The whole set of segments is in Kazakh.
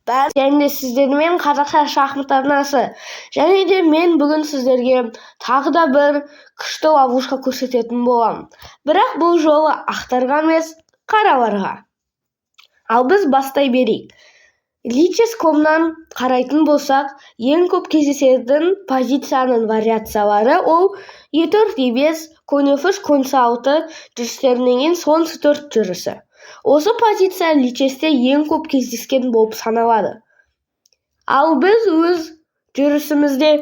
Және сіздермен қазақша шахмат арнасы. Және де мен бүгін сіздерге тағы да бір күшті ловушка көрсететін боламын. Бірақ бұл жолы ақтарға емес, қараларға. Ал біз бастай берейік. Lichess.com'нан қарайтын болсақ, ең көп кездесетін позицияның вариациялары ол E4, E5, конь F3, конь C6 жүрістерінен кейін слон C4 жүрісі. Осы позиция Lichess'те ең көп кездескен болып саналады. Ал біз өз жүрісімізде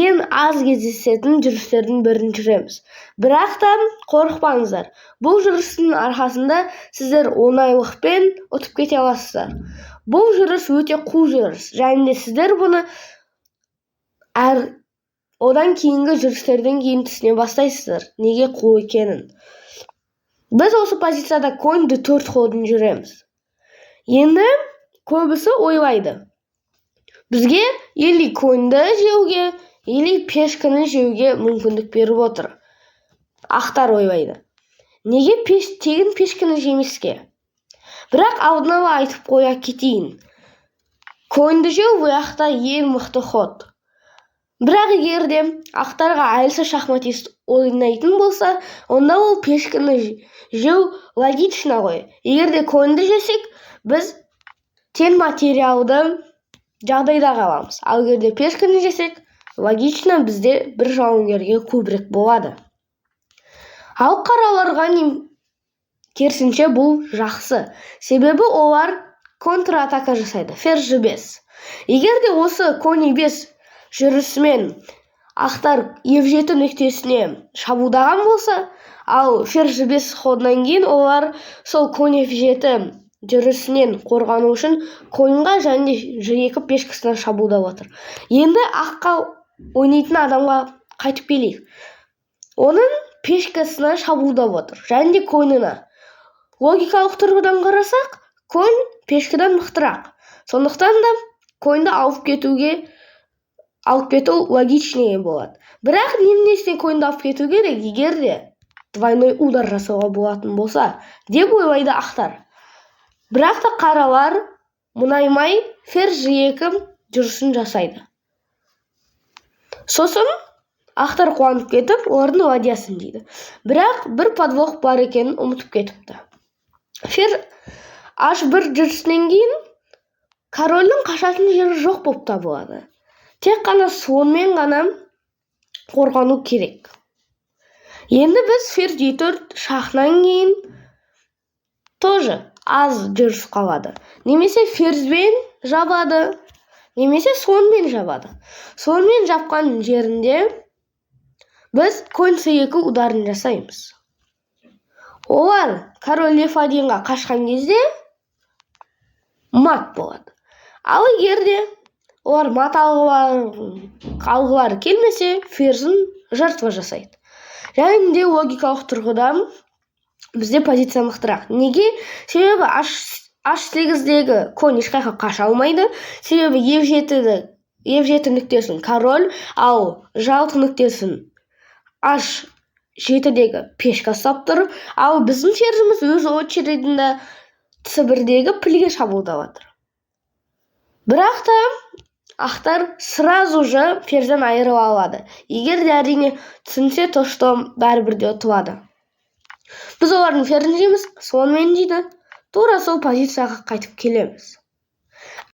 ең аз кездесетін жүрістердің бірін жүреміз. Бірақ та қорықпаңыздар. Бұл жүрістің арқасында сіздер оңайлықпен ұтып кете аласыздар. Бұл жүріс өте қу жүріс. Және де сіздер бұны одан кейінгі жүрістерден кейін түсіне бастайсыздар. Неге қу екенін. Біз осы позицияда конь D4 ходын жүреміз. Енді көбісі ойлайды. Бізге или коньді жеуге, или пешканы жеуге мүмкіндік беріп отыр. Ақтар ойлайды. Неге тегін пешканы жемеске? Бірақ алдын ала айтып қоя кетейін. Коньді жеу бұяқта ең мықты ход. Бірақ егер де ақтарға әлсіз шахматист ойнайтын болса, онда ол пешканы жеу логично ғой. Егер де коньді жесек, біз тең материалды жағдайда қаламыз. Ал егер де пешканы жесек, логично бізде бір жауынгерге көбірек болады. Ал қараларға керісінше бұл жақсы. Себебі олар контратака жасайды. Ферзь G5. Егер де осы конь E5 жүрісімен ақтар F7 нүктесіне шабуылдаған болса, ал ферзь G5 ходынан кейін олар сол конь F7 жүрісінен қорғану үшін коньға және G2 пешкасына шабуылдап отыр. Енді аққа ойнайтын адамға қайтып келейік. Оның пешкасына шабуылдап отыр. Және де коньына. Логикалық тұрғыдан қарасақ, конь пешкадан мықтырақ. Сондықтан да коньді алып кету логичнее болады. Бірақ немесе коньді алып кету керек, егер де двойной удар жасауға болатын болса, деп ойлайды ақтар. Бірақ та қаралар мұнаймай ферзь G2 жүрісін жасайды. Сосын ақтар қуанып кетіп, олардың ладьясын дейді. Бірақ бір подвох бар екенін ұмытып кетіпті. Ферзь H1 жүрісінен кейін корольдің қашатын жері жоқ болып табылады. Тек қана слонмен ғана қорғану керек. Енді біз ферзь E4 шахынан кейін тоже аз жүріс қалады. Немесе ферзьбен жабады, немесе слонмен жабады. Слонмен жапқан жерінде біз конь C2 ударын жасаймыз. Олар король F1-ға қашқан кезде мат болады. Ал егер де олар мат алғылары келмесе, ферзін жертва жасайды. Және де логикалық тұрғыдан бізде позиция мықтырақ. Неге? Себебі H8-дегі конь ешқайқа қаша алмайды. Себебі F7 нүктесін король, ал G6 нүктесін H7-дегі пешка ұстап тұр. Ал біздің ферзіміз өз очередінде C1-дегі пілге шабуылдап отыр. Бірақ та ақтар сразу же ферзден айырып алады. Егер де әрине түсінсе, то что бәрібір де ұтылады. Біз олардың ферзін жейміз, слонмен жейді. Тура сол позицияға қайтып келеміз.